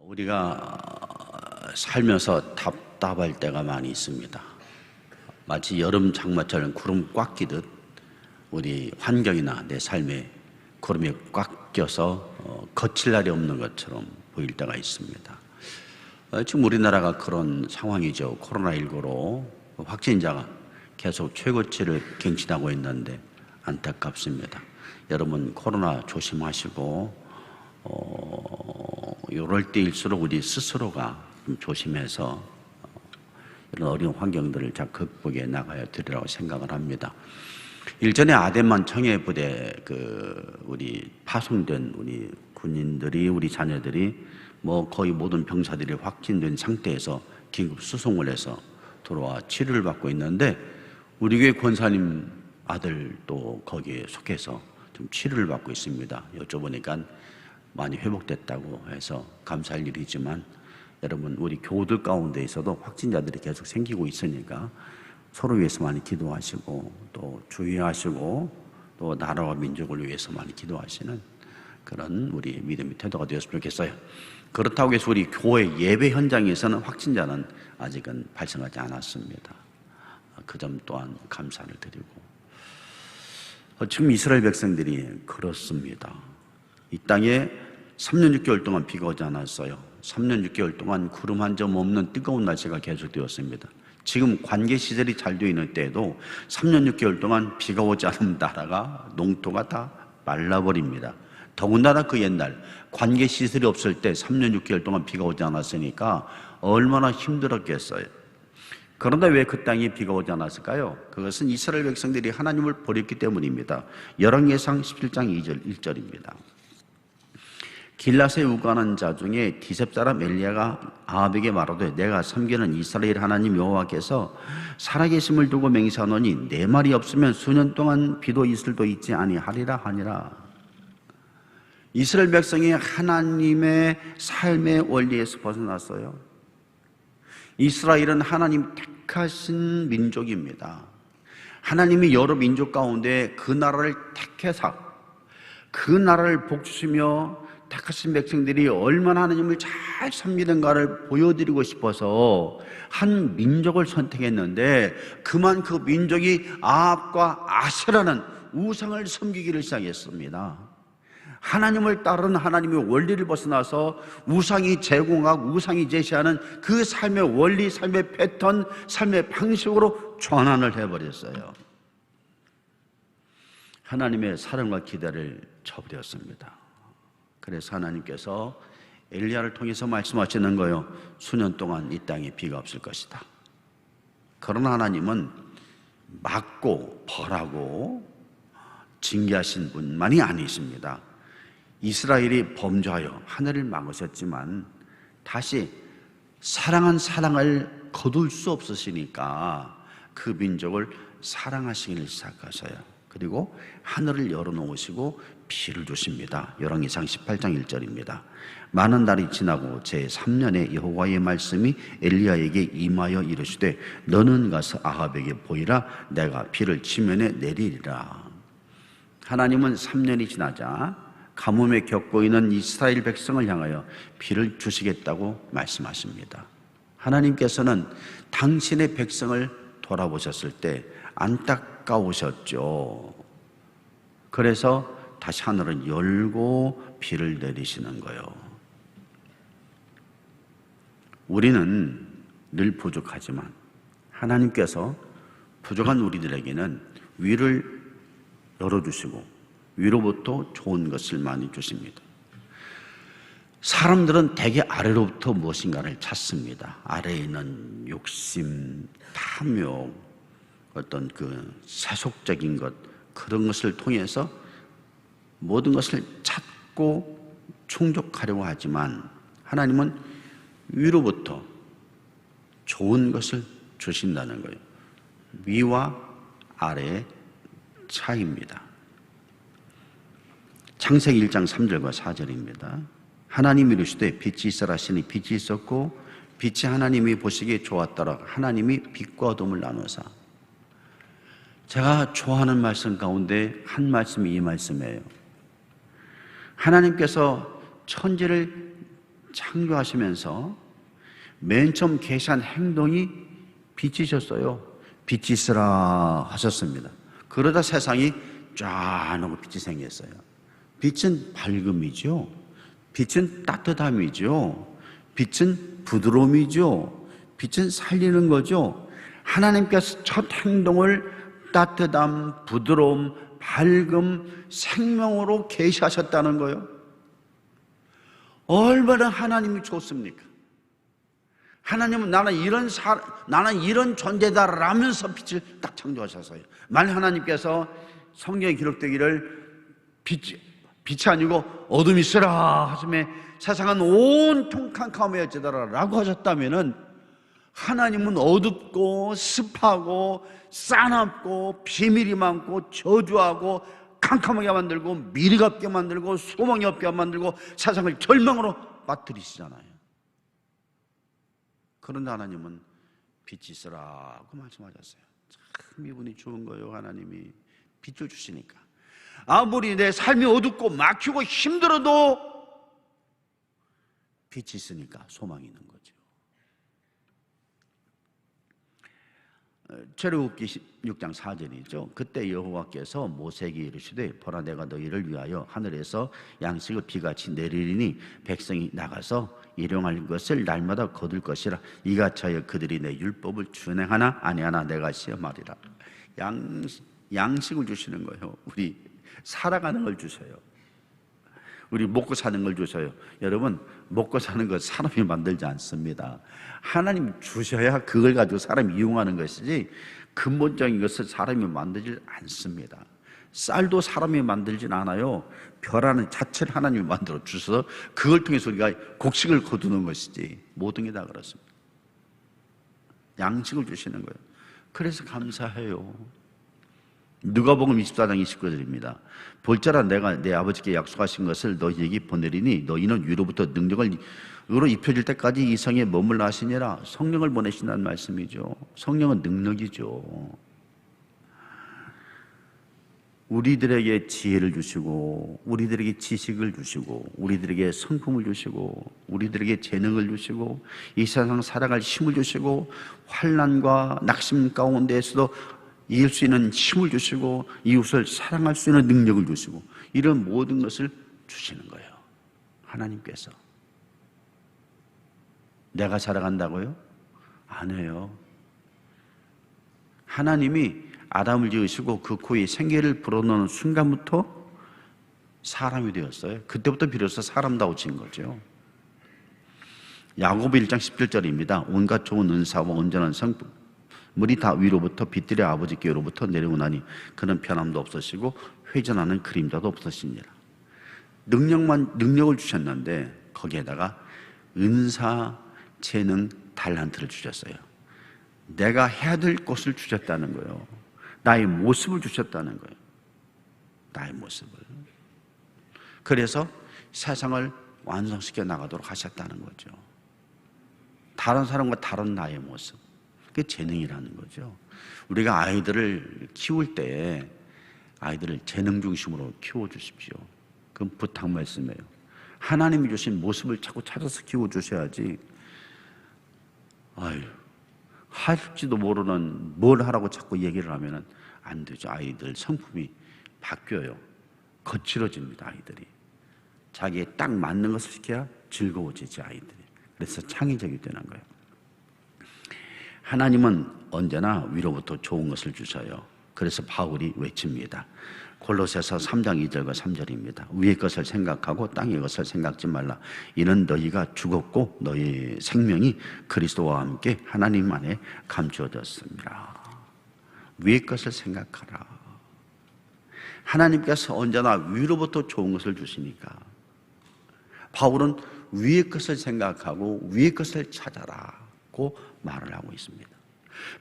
우리가 살면서 답답할 때가 많이 있습니다. 마치 여름 장마처럼 구름 꽉 끼듯 우리 환경이나 내 삶에 구름이 꽉 껴서 거칠 날이 없는 것처럼 보일 때가 있습니다. 지금 우리나라가 그런 상황이죠. 코로나19로 확진자가 계속 최고치를 갱신하고 있는데 안타깝습니다. 여러분 코로나 조심하시고 이럴 때일수록 우리 스스로가 좀 조심해서 이런 어려운 환경들을 잘 극복해 나가야 되리라고 생각을 합니다. 일전에 아덴만 청해부대 우리 파송된 우리 군인들이 우리 자녀들이 거의 모든 병사들이 확진된 상태에서 긴급 수송을 해서 돌아와 치료를 받고 있는데 우리 교회 권사님 아들도 거기에 속해서 좀 치료를 받고 있습니다. 여쭤보니까 많이 회복됐다고 해서 감사할 일이지만 여러분 우리 교우들 가운데에서도 확진자들이 계속 생기고 있으니까 서로 위해서 많이 기도하시고 또 주의하시고 또 나라와 민족을 위해서 많이 기도하시는 그런 우리 믿음의 태도가 되었으면 좋겠어요. 그렇다고 해서 우리 교회 예배 현장에서는 확진자는 아직은 발생하지 않았습니다. 그 점 또한 감사를 드리고 지금 이스라엘 백성들이 그렇습니다. 이 땅에 3년 6개월 동안 비가 오지 않았어요. 3년 6개월 동안 구름 한 점 없는 뜨거운 날씨가 계속되었습니다. 지금 관계시설이 잘 되어 있는 때에도 3년 6개월 동안 비가 오지 않으면 나라가 농토가 다 말라버립니다. 더군다나 그 옛날 관계시설이 없을 때 3년 6개월 동안 비가 오지 않았으니까 얼마나 힘들었겠어요. 그런데 왜 그 땅에 비가 오지 않았을까요? 그것은 이스라엘 백성들이 하나님을 버렸기 때문입니다. 열왕기상 17장 1절입니다. 길라스에 우거하는 자 중에 디셉 사람 엘리야가 아합에게 말하되 내가 섬기는 이스라엘 하나님 여호와께서 살아계심을 두고 맹세하노니 내 말이 없으면 수년 동안 비도 이슬도 있지 아니하리라 하니라. 이스라엘 백성이 하나님의 삶의 원리에서 벗어났어요. 이스라엘은 하나님 택하신 민족입니다. 하나님이 여러 민족 가운데 그 나라를 택해서 그 나라를 복주시며 택하신 백성들이 얼마나 하나님을 잘 섬기는가를 보여드리고 싶어서 한 민족을 선택했는데 그만 그 민족이 아합과 아세라는 우상을 섬기기를 시작했습니다. 하나님을 따르는 하나님의 원리를 벗어나서 우상이 제공하고 우상이 제시하는 그 삶의 원리, 삶의 패턴, 삶의 방식으로 전환을 해버렸어요. 하나님의 사랑과 기대를 저버렸습니다. 그래서 하나님께서 엘리야를 통해서 말씀하시는 거예요. 수년 동안 이 땅에 비가 없을 것이다. 그러나 하나님은 막고 벌하고 징계하신 분만이 아니십니다. 이스라엘이 범죄하여 하늘을 막으셨지만 다시 사랑한 사랑을 거둘 수 없으시니까 그 민족을 사랑하시기를 시작하셔요. 그리고 하늘을 열어놓으시고 비를 주십니다. 열왕기상 18장 1절입니다. 많은 날이 지나고 제3년에 여호와의 말씀이 엘리야에게 임하여 이르시되 너는 가서 아합에게 보이라. 내가 비를 지면에 내리리라. 하나님은 3년이 지나자 가뭄에 겪고 있는 이스라엘 백성을 향하여 비를 주시겠다고 말씀하십니다. 하나님께서는 당신의 백성을 돌아보셨을 때 안타까우셨죠. 그래서 다시 하늘을 열고 비를 내리시는 거예요. 우리는 늘 부족하지만 하나님께서 부족한 우리들에게는 위를 열어주시고 위로부터 좋은 것을 많이 주십니다. 사람들은 대개 아래로부터 무엇인가를 찾습니다. 아래에 있는 욕심, 탐욕, 어떤 그 세속적인 것, 그런 것을 통해서 모든 것을 찾고 충족하려고 하지만 하나님은 위로부터 좋은 것을 주신다는 거예요. 위와 아래의 차이입니다. 창세기 1장 3절과 4절입니다. 하나님이 이르시되 빛이 있으라 하시니 빛이 있었고 빛이 하나님이 보시기에 좋았더라. 하나님이 빛과 어둠을 나누사. 제가 좋아하는 말씀 가운데 한 말씀이 이 말씀이에요. 하나님께서 천지를 창조하시면서 맨 처음 계시한 행동이 빛이셨어요. 빛이 있으라 하셨습니다. 그러다 세상이 쫙 하고 빛이 생겼어요. 빛은 밝음이죠. 빛은 따뜻함이죠. 빛은 부드러움이죠. 빛은 살리는 거죠. 하나님께서 첫 행동을 따뜻함, 부드러움, 밝음, 생명으로 계시하셨다는 거예요. 얼마나 하나님이 좋습니까? 하나님은 나는 이런 존재다라면서 빛을 딱 창조하셨어요. 만약 하나님께서 성경에 기록되기를 빛이 아니고 어둠이 있으라 하시매 세상은 온통 캄캄해지더라 라고 하셨다면은 하나님은 어둡고 습하고 싸납고 비밀이 많고 저주하고 캄캄하게 만들고 미래가 없게 만들고 소망이 없게 만들고 세상을 절망으로 빠뜨리시잖아요. 그런데 하나님은 빛이 있으라고 말씀하셨어요. 참 이분이 좋은 거예요. 하나님이 빛을 주시니까 아무리 내 삶이 어둡고 막히고 힘들어도 빛이 있으니까 소망이 있는 거죠. 출애굽기 16장 4절이죠. 그때 여호와께서 모세에게 이르시되 보라 내가 너희를 위하여 하늘에서 양식을 비같이 내리리니 백성이 나가서 일용할 것을 날마다 거둘 것이라 이같이 하여 그들이 내 율법을 준행하나 아니하나 내가 시험하리라. 양식을 주시는 거예요. 우리 살아가는 걸 주셔요. 우리 먹고 사는 걸 주셔요. 여러분 먹고 사는 것 사람이 만들지 않습니다. 하나님 주셔야 그걸 가지고 사람이 이용하는 것이지 근본적인 것을 사람이 만들지 않습니다. 쌀도 사람이 만들진 않아요. 벼라는 자체를 하나님이 만들어 주셔서 그걸 통해서 우리가 곡식을 거두는 것이지 모든 게 다 그렇습니다. 양식을 주시는 거예요. 그래서 감사해요. 누가복음 24장 29절입니다. 볼자라 내가 내 아버지께 약속하신 것을 너희에게 보내리니 너희는 위로부터 능력을 입혀질 때까지 이 성에 머물러 하시니라. 성령을 보내신다는 말씀이죠. 성령은 능력이죠. 우리들에게 지혜를 주시고 우리들에게 지식을 주시고 우리들에게 성품을 주시고 우리들에게 재능을 주시고 이 세상 살아갈 힘을 주시고 환난과 낙심 가운데에서도 이길 수 있는 힘을 주시고 이웃을 사랑할 수 있는 능력을 주시고 이런 모든 것을 주시는 거예요. 하나님께서. 내가 살아간다고요? 안 해요. 하나님이 아담을 지으시고 그 코에 생기를 불어넣는 순간부터 사람이 되었어요. 그때부터 비로소 사람다워진 거죠. 야고보 1장 17절입니다. 온갖 좋은 은사와 온전한 성품 물이 다 위로부터 빛들의 아버지께로부터 내려오나니 그는 편함도 없으시고 회전하는 그림자도 없으시니라. 능력을 주셨는데 거기에다가 은사, 재능, 달란트를 주셨어요. 내가 해야 될 것을 주셨다는 거예요. 나의 모습을 주셨다는 거예요. 나의 모습을. 그래서 세상을 완성시켜 나가도록 하셨다는 거죠. 다른 사람과 다른 나의 모습. 그게 재능이라는 거죠. 우리가 아이들을 키울 때 아이들을 재능 중심으로 키워주십시오. 그건 부탁 말씀이에요. 하나님이 주신 모습을 자꾸 찾아서 키워주셔야지 할지도 모르는 뭘 하라고 자꾸 얘기를 하면 안 되죠. 아이들 성품이 바뀌어요. 거칠어집니다. 아이들이. 자기에 딱 맞는 것을 시켜야 즐거워지지 아이들이. 그래서 창의적이 되는 거예요. 하나님은 언제나 위로부터 좋은 것을 주셔요. 그래서 바울이 외칩니다. 골로새서 3장 2절과 3절입니다. 위의 것을 생각하고 땅의 것을 생각지 말라. 이는 너희가 죽었고 너희 생명이 그리스도와 함께 하나님 안에 감추어졌습니다. 위의 것을 생각하라. 하나님께서 언제나 위로부터 좋은 것을 주시니까 바울은 위의 것을 생각하고 위의 것을 찾아라고 말을 하고 있습니다.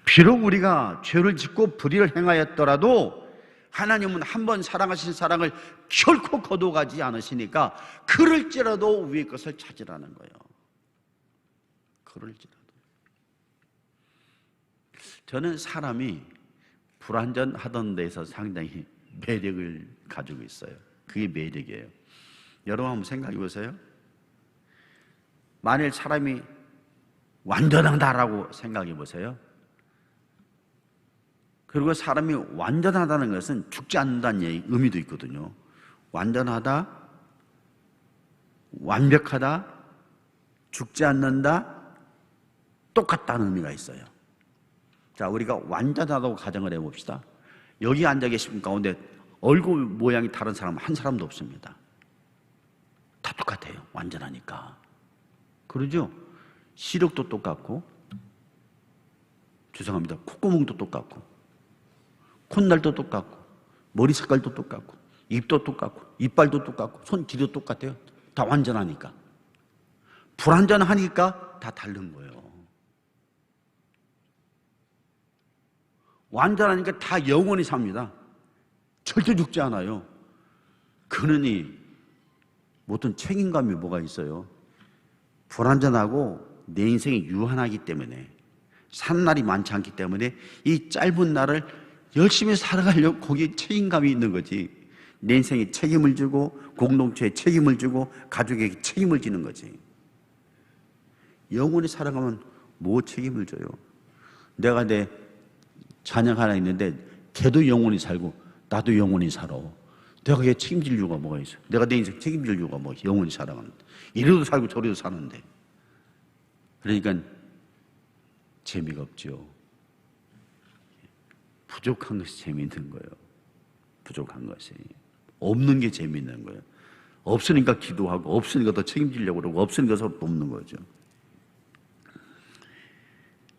비록 우리가 죄를 짓고 불의를 행하였더라도 하나님은 한 번 사랑하신 사랑을 결코 거둬가지 않으시니까 그럴지라도 위의 것을 찾으라는 거예요. 그럴지라도. 저는 사람이 불완전하던 데서 상당히 매력을 가지고 있어요. 그게 매력이에요. 여러분 한번 생각해 보세요. 만일 사람이 완전하다라고 생각해 보세요. 그리고 사람이 완전하다는 것은 죽지 않는다는 의미도 있거든요. 완전하다, 완벽하다, 죽지 않는다, 똑같다는 의미가 있어요. 자, 우리가 완전하다고 가정을 해봅시다. 여기 앉아 계신 분 가운데 얼굴 모양이 다른 사람은 한 사람도 없습니다. 다 똑같아요. 완전하니까. 그러죠? 시력도 똑같고, 죄송합니다. 콧구멍도 똑같고, 콧날도 똑같고, 머리 색깔도 똑같고, 입도 똑같고, 이빨도 똑같고, 손 길이도 똑같아요. 다 완전하니까. 불완전하니까 다 다른 거예요. 완전하니까 다 영원히 삽니다. 절대 죽지 않아요. 그러니 어떤 책임감이 뭐가 있어요? 불완전하고 내 인생이 유한하기 때문에, 산 날이 많지 않기 때문에 이 짧은 날을 열심히 살아가려고 거기에 책임감이 있는 거지. 내 인생에 책임을 지고, 공동체에 책임을 지고, 가족에게 책임을 지는 거지. 영원히 살아가면 뭐 책임을 져요? 내가 내 자녀 하나 있는데 걔도 영원히 살고 나도 영원히 살아. 내가 걔 책임질 이유가 뭐가 있어? 내가 내 인생 책임질 이유가 뭐? 영원히 살아가는데, 이래도 살고 저래도 사는데. 그러니까 재미가 없죠. 부족한 것이 재미있는 거예요. 부족한 것이. 없는 게 재미있는 거예요. 없으니까 기도하고, 없으니까 더 책임지려고 그러고, 없으니까 서로 돕는 거죠.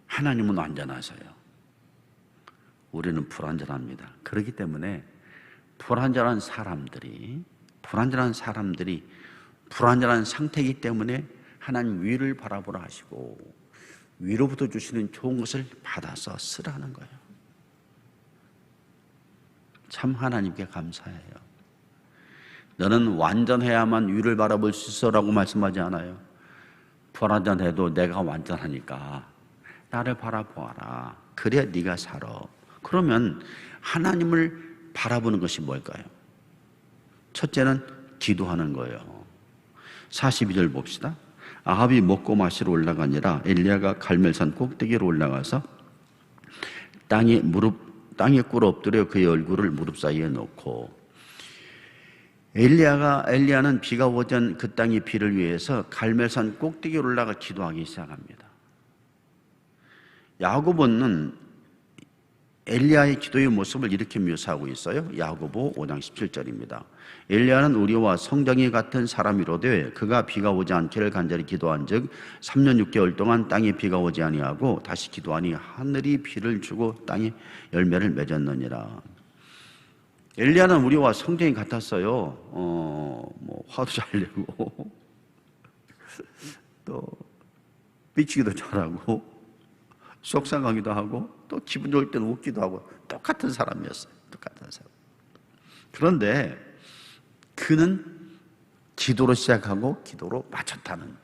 하나님은 완전하세요. 우리는 불완전합니다. 그렇기 때문에 불완전한 사람들이 불완전한 상태이기 때문에 하나님 위를 바라보라 하시고, 위로부터 주시는 좋은 것을 받아서 쓰라는 거예요. 참 하나님께 감사해요. 너는 완전해야만 위를 바라볼 수 있어라고 말씀하지 않아요. 불완전해도 내가 완전하니까 나를 바라보아라. 그래야 네가 살아. 그러면 하나님을 바라보는 것이 뭘까요? 첫째는 기도하는 거예요. 42절 봅시다. 아합이 먹고 마시러 올라가니라 엘리야가 갈멜산 꼭대기로 올라가서 땅에 꿇어 엎드려 그의 얼굴을 무릎 사이에 놓고, 엘리야는 비가 오전 그 땅의 비를 위해서 갈멜산 꼭대기로 올라가 기도하기 시작합니다. 야고보는 엘리야의 기도의 모습을 이렇게 묘사하고 있어요. 야고보 5장 17절입니다. 엘리야는 우리와 성정이 같은 사람이로되 그가 비가 오지 않기를 간절히 기도한즉 3년 6개월 동안 땅에 비가 오지 아니하고 다시 기도하니 하늘이 비를 주고 땅에 열매를 맺었느니라. 엘리야는 우리와 성정이 같았어요. 화도 잘 내고 또 삐치기도 잘하고 속상하기도 하고 또 기분 좋을 때는 웃기도 하고 똑같은 사람이었어요. 똑같은 사람. 그런데 그는 기도로 시작하고 기도로 마쳤다는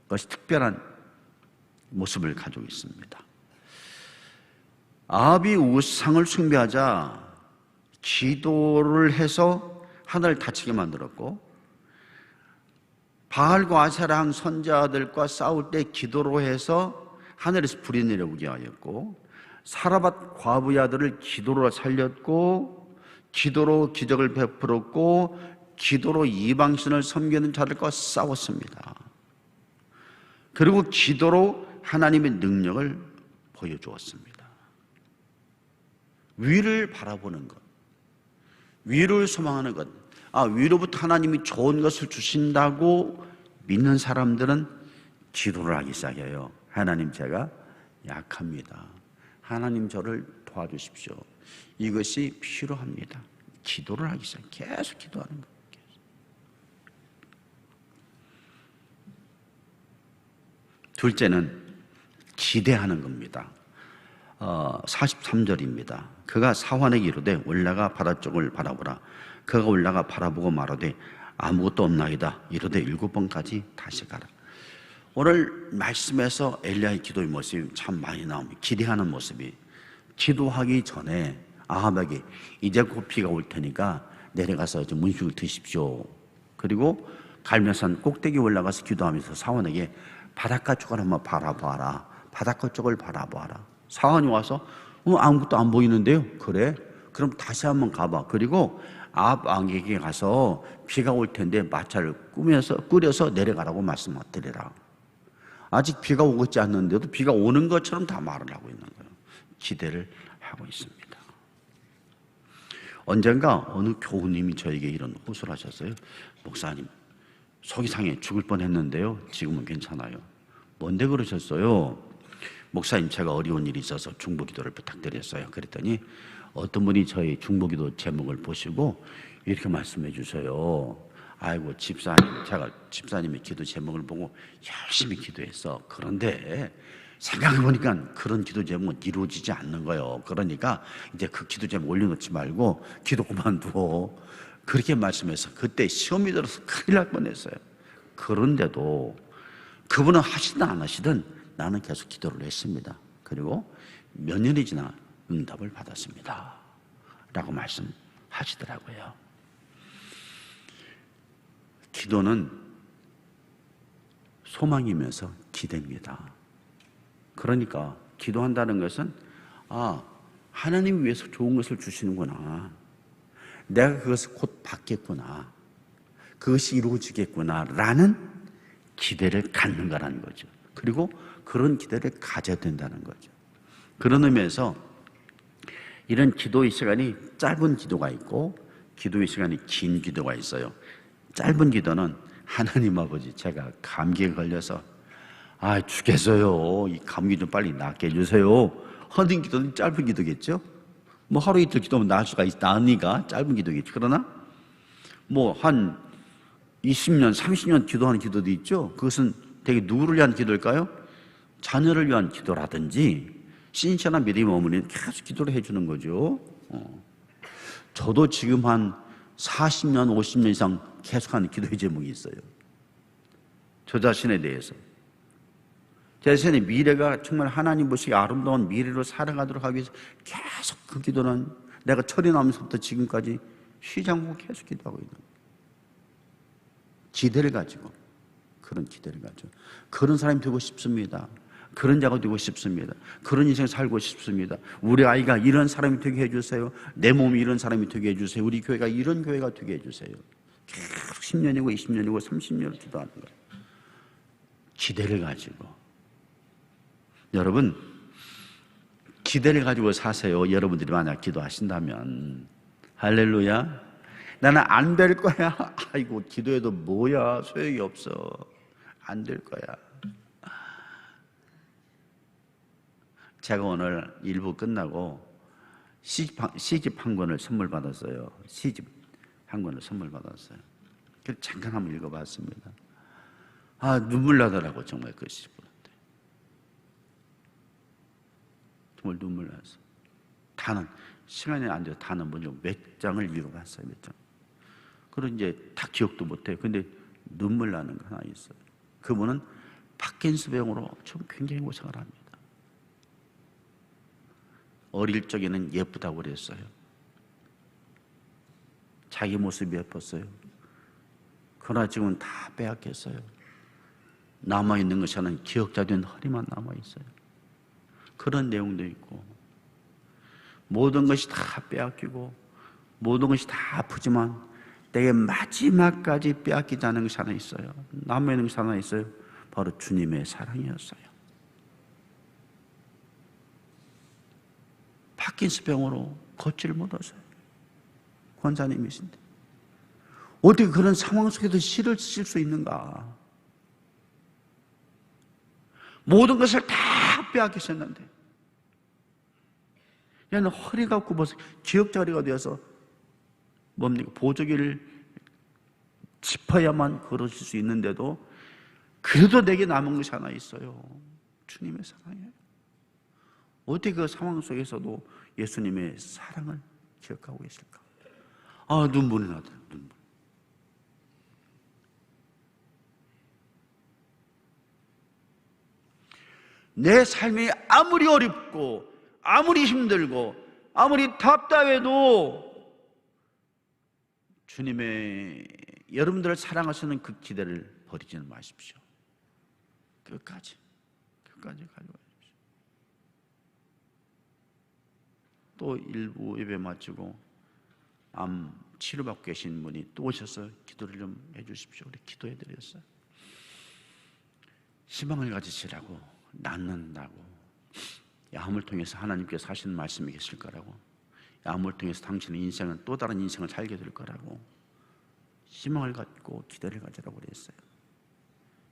것이 특별한 모습을 가지고 있습니다. 아합이 우상을 숭배하자 기도를 해서 하늘을 닫히게 만들었고, 바알과 아세라항 선자들과 싸울 때 기도로 해서 하늘에서 불이 내려오게 하였고, 사라밧 과부의 아들을 기도로 살렸고, 기도로 기적을 베풀었고, 기도로 이방신을 섬기는 자들과 싸웠습니다. 그리고 기도로 하나님의 능력을 보여주었습니다. 위를 바라보는 것, 위를 소망하는 것, 위로부터 하나님이 좋은 것을 주신다고 믿는 사람들은 기도를 하기 시작해요. 하나님, 제가 약합니다. 하나님, 저를 도와주십시오. 이것이 필요합니다. 기도를 하기 시작. 계속 기도하는 거예요. 둘째는 기대하는 겁니다. 43절입니다. 그가 사환에게 이르되 올라가 바다 쪽을 바라보라. 그가 올라가 바라보고 말하되 아무것도 없나이다. 이르되 7번까지 다시 가라. 오늘 말씀에서 엘리야의 기도의 모습이 참 많이 나옵니다. 기대하는 모습이. 기도하기 전에 아합에게 이제 곧 비가 올 테니까 내려가서 좀 음식을 드십시오. 그리고 갈매산 꼭대기 올라가서 기도하면서 사원에게 바닷가 쪽을 한번 바라봐라. 바닷가 쪽을 바라봐라. 사원이 와서 아무것도 안 보이는데요. 그래? 그럼 다시 한번 가봐. 그리고 앞 안개에 가서 비가 올 텐데 마차를 꾸려서 내려가라고 말씀드리라. 아직 비가 오고 있지 않는데도 비가 오는 것처럼 다 말을 하고 있는 거예요. 기대를 하고 있습니다. 언젠가 어느 교우님이 저에게 이런 호소를 하셨어요. 목사님, 속이 상해 죽을 뻔했는데요. 지금은 괜찮아요. 뭔데 그러셨어요? 목사님, 제가 어려운 일이 있어서 중보기도를 부탁드렸어요. 그랬더니 어떤 분이 저희 중보기도 제목을 보시고 이렇게 말씀해 주셔요. 아이고 집사님, 제가 집사님의 기도 제목을 보고 열심히 기도했어. 그런데 생각해보니까 그런 기도 제목은 이루어지지 않는 거예요. 그러니까 이제 그 기도 제목 올려놓지 말고 기도 그만두어. 그렇게 말씀해서 그때 시험이 들어서 큰일 날 뻔했어요. 그런데도 그분은 하시든 안 하시든 나는 계속 기도를 했습니다. 그리고 몇 년이 지나 응답을 받았습니다. 라고 말씀하시더라고요. 기도는 소망이면서 기대입니다. 그러니까 기도한다는 것은 하나님 위해서 좋은 것을 주시는구나. 내가 그것을 곧 받겠구나. 그것이 이루어지겠구나 라는 기대를 갖는 거라는 거죠. 그리고 그런 기대를 가져야 된다는 거죠. 그런 의미에서 이런 기도의 시간이 짧은 기도가 있고 기도의 시간이 긴 기도가 있어요. 짧은 기도는 하나님 아버지, 제가 감기에 걸려서 죽겠어요. 이 감기 좀 빨리 낫게 해주세요. 하는 기도는 짧은 기도겠죠. 뭐 하루 이틀 기도면 나으니까 짧은 기도겠죠. 그러나 뭐 한 20년, 30년 기도하는 기도도 있죠. 그것은 되게 누구를 위한 기도일까요? 자녀를 위한 기도라든지 신실한 믿음의 어머니는 계속 기도를 해주는 거죠. 저도 지금 한 40년, 50년 이상 계속하는 기도의 제목이 있어요. 저 자신에 대해서. 제 자신의 미래가 정말 하나님 보시기에 아름다운 미래로 살아가도록 하기 위해서 계속 그 기도는 내가 철이 나면서부터 지금까지 쉬지 않고 계속 기도하고 있는 거예요. 기대를 가지고, 그런 기대를 가지고 그런 사람이 되고 싶습니다. 그런 자가 되고 싶습니다. 그런 인생 살고 싶습니다. 우리 아이가 이런 사람이 되게 해주세요. 내 몸이 이런 사람이 되게 해주세요. 우리 교회가 이런 교회가 되게 해주세요. 계속 10년이고 20년이고 30년을 기도하는 거예요. 기대를 가지고. 여러분, 기대를 가지고 사세요. 여러분들이 만약 기도하신다면. 할렐루야. 나는 안 될 거야. 아이고, 기도해도 뭐야, 소용이 없어. 안 될 거야. 제가 오늘 일부 끝나고 시집 한 권을 선물 받았어요. 시집 한 권을 선물 받았어요. 그래서 잠깐 한번 읽어봤습니다. 눈물 나더라고, 정말 그 시집. 정말 눈물 났어. 다는 시간이 안 돼서 다는 먼저 몇 장을 읽어봤어요. 몇 장. 그리고 이제 다 기억도 못해요. 근데 눈물 나는 거 하나 있어요. 그분은 파킨스 병으로 좀 굉장히 고생을 합니다. 어릴 적에는 예쁘다고 그랬어요. 자기 모습이 예뻤어요. 그러나 지금은 다 빼앗겼어요. 남아있는 것이 하나는 기억자 된 허리만 남아있어요. 그런 내용도 있고, 모든 것이 다 빼앗기고 모든 것이 다 아프지만 내게 마지막까지 빼앗기지 않은 것이 하나 있어요. 남아있는 것이 하나 있어요. 바로 주님의 사랑이었어요. 파킨스 병으로 걷지를 못하세요. 권사님이신데 어떻게 그런 상황 속에서 시를 쓸 수 있는가? 모든 것을 다 빼앗기셨는데 얘는 허리가 굽어서 기억자리가 되어서 뭡니까? 보조기를 짚어야만 걸으실 수 있는데도 그래도 내게 남은 것이 하나 있어요. 주님의 사랑이에요. 어떻게 그 상황 속에서도 예수님의 사랑을 기억하고 계실까? 눈물이 나더라고요. 눈물. 내 삶이 아무리 어렵고 아무리 힘들고 아무리 답답해도 주님의 여러분들을 사랑하시는 그 기대를 버리지는 마십시오. 끝까지 가져가십시오. 또 일부 예배 마치고 암 치료받고 계신 분이 또 오셔서 기도를 좀 해주십시오. 우리 기도해 드렸어요. 희망을 가지시라고, 낫는다고, 암을 통해서 하나님께서 하시는 말씀이 계실 거라고, 암을 통해서 당신의 인생은 또 다른 인생을 살게 될 거라고 희망을 갖고 기대를 가지라고 그랬어요.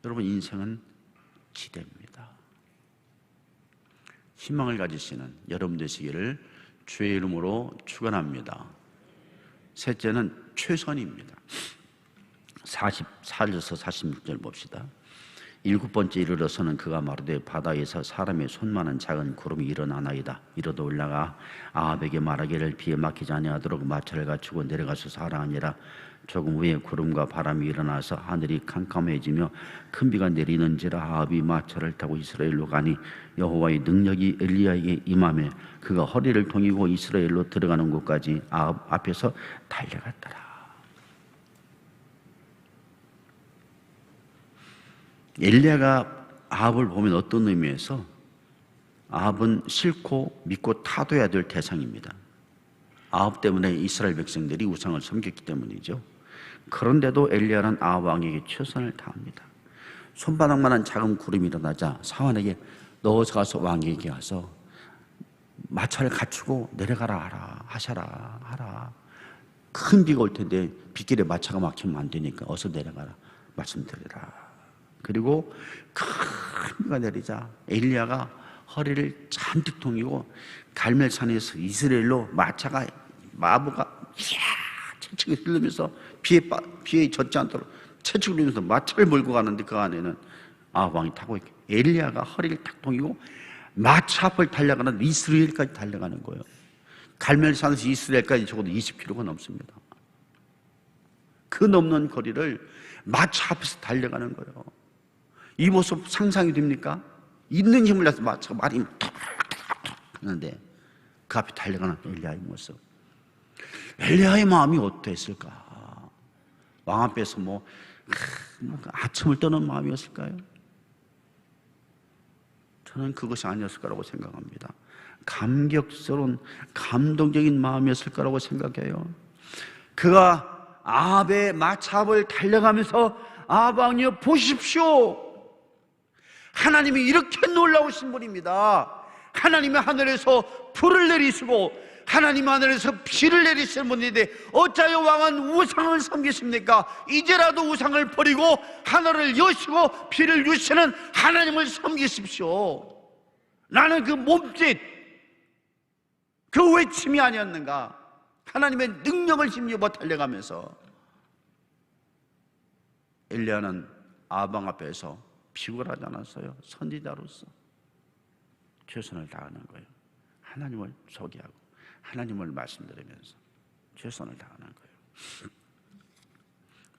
여러분, 인생은 기대입니다. 희망을 가지시는 여러분 되시기를 주의 이름으로 축원합니다. 셋째는 최선입니다. 44절에서 46절 봅시다. 일곱 번째 이르러서는 그가 마르되 바다에서 사람의 손만한 작은 구름이 일어나나이다. 이르러 올라가 아합에게 말하기를 비에 막히지 아니하도록 마차를 갖추고 내려가서 사랑하니라. 조금 후에 구름과 바람이 일어나서 하늘이 캄캄해지며 큰 비가 내리는지라. 아합이 마차를 타고 이스라엘로 가니 여호와의 능력이 엘리야에게 임하매 그가 허리를 동이고 이스라엘로 들어가는 곳까지 아합 앞에서 달려갔더라. 엘리야가 아합을 보면 어떤 의미에서 아합은 싫고 믿고 타도해야 될 대상입니다. 아합 때문에 이스라엘 백성들이 우상을 섬겼기 때문이죠. 그런데도 엘리야는 아합 왕에게 최선을 다합니다. 손바닥만한 작은 구름이 일어나자 사환에게 넣어서 가서 왕에게 가서 마차를 갖추고 내려가라 하라. 큰 비가 올 텐데 빗길에 마차가 막히면 안 되니까 어서 내려가라 말씀드리라. 그리고 큰 비가 내리자 엘리야가 허리를 잔뜩 동이고 갈멜산에서 이스라엘로 마차가 마부가 채찍을 흘리면서 비에 젖지 않도록 채찍을 흘리면서 마차를 몰고 가는데 그 안에는 아합 왕이 타고 있고 엘리야가 허리를 탁 동이고 마차 앞을 달려가는 이스라엘까지 달려가는 거예요. 갈멜산에서 이스라엘까지 적어도 20km가 넘습니다. 그 넘는 거리를 마차 앞에서 달려가는 거예요. 이 모습 상상이 됩니까? 있는 힘을 내서 마차가 말이 탁 하는데 그 앞에 달려가는 엘리야의 모습. 엘리야의 마음이 어땠을까? 왕 앞에서 아첨을 떠는 마음이었을까요? 저는 그것이 아니었을 거라고 생각합니다. 감격스러운 감동적인 마음이었을 거라고 생각해요. 그가 아합의 마차 앞을 달려가면서 아합 왕이여 보십시오. 하나님이 이렇게 놀라우신 분입니다. 하나님이 하늘에서 불을 내리시고 하나님 하늘에서 비를 내리시는 분인데 어찌하여 왕은 우상을 섬기십니까? 이제라도 우상을 버리고 하늘을 여시고 비를 주시는 하나님을 섬기십시오. 나는 그 몸짓, 그 외침이 아니었는가? 하나님의 능력을 힘입어 달려가면서 엘리야는 아합 왕 앞에서 비굴하지 않았어요. 선지자로서 최선을 다하는 거예요. 하나님을 소개하고 하나님을 말씀드리면서 최선을 다하는 거예요.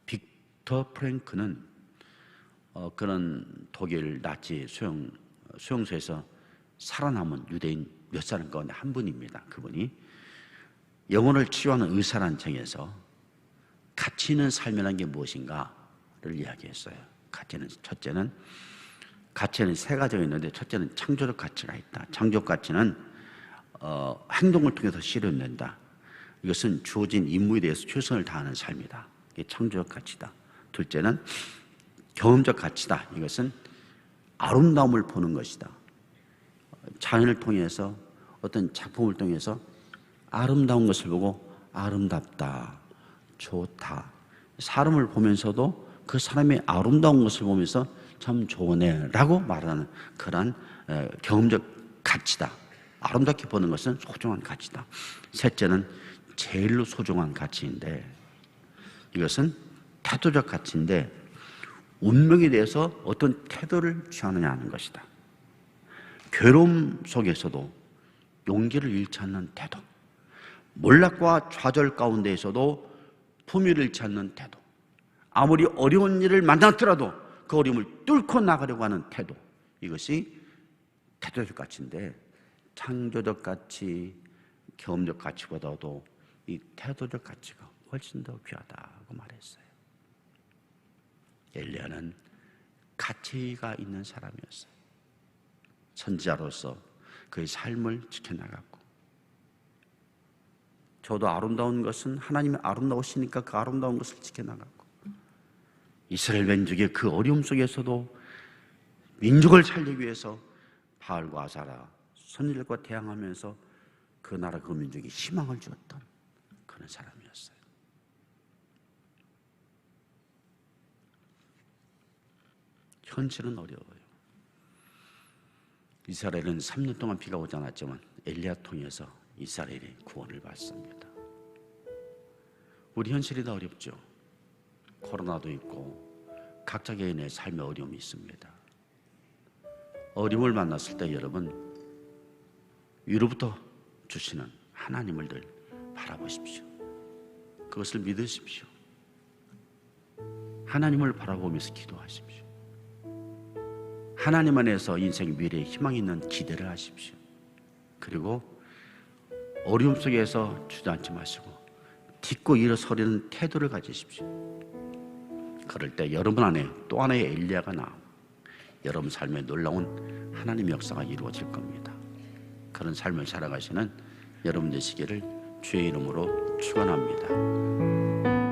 빅터 프랭크는 그런 독일 나치 수용소에서 살아남은 유대인 몇 사람 가운데 한 분입니다. 그분이 영혼을 치유하는 의사라는 책에서 가치 있는 삶이라는 게 무엇인가를 이야기했어요. 첫째는 가치는 세 가지가 있는데 첫째는 창조적 가치가 있다. 창조적 가치는 행동을 통해서 실현된다. 이것은 주어진 임무에 대해서 최선을 다하는 삶이다. 이게 창조적 가치다. 둘째는 경험적 가치다. 이것은 아름다움을 보는 것이다. 자연을 통해서 어떤 작품을 통해서 아름다운 것을 보고 아름답다, 좋다. 사람을 보면서도 그 사람의 아름다운 것을 보면서 참 좋으네 라고 말하는 그런 경험적 가치다. 아름답게 보는 것은 소중한 가치다. 셋째는 제일로 소중한 가치인데 이것은 태도적 가치인데 운명에 대해서 어떤 태도를 취하느냐 하는 것이다. 괴로움 속에서도 용기를 잃지 않는 태도, 몰락과 좌절 가운데에서도 품위를 잃지 않는 태도, 아무리 어려운 일을 만났더라도 그 어려움을 뚫고 나가려고 하는 태도, 이것이 태도적 가치인데 창조적 가치, 경험적 가치보다도 이 태도적 가치가 훨씬 더 귀하다고 말했어요. 엘리야는 가치가 있는 사람이었어요. 선지자로서 그의 삶을 지켜나갔고, 저도 아름다운 것은 하나님이 아름다우시니까 그 아름다운 것을 지켜나갔고, 이스라엘 민족의 그 어려움 속에서도 민족을 살리기 위해서 바알과 아사라 선지자들과 대항하면서 그 나라 그 민족에 희망을 주었던 그런 사람이었어요. 현실은 어려워요. 이스라엘은 3년 동안 비가 오지 않았지만 엘리야 통해서 이스라엘이 구원을 받습니다. 우리 현실이 더 어렵죠. 코로나도 있고 각자 개인의 삶의 어려움이 있습니다. 어려움을 만났을 때 여러분, 위로부터 주시는 하나님을 늘 바라보십시오. 그것을 믿으십시오. 하나님을 바라보면서 기도하십시오. 하나님 안에서 인생 미래에 희망이 있는 기대를 하십시오. 그리고 어려움 속에서 주저앉지 마시고 딛고 일어서려는 태도를 가지십시오. 그럴 때 여러분 안에 또 하나의 엘리야가 나오고 여러분 삶에 놀라운 하나님의 역사가 이루어질 겁니다. 그런 삶을 살아가시는 여러분 되시기를 주의 이름으로 축원합니다.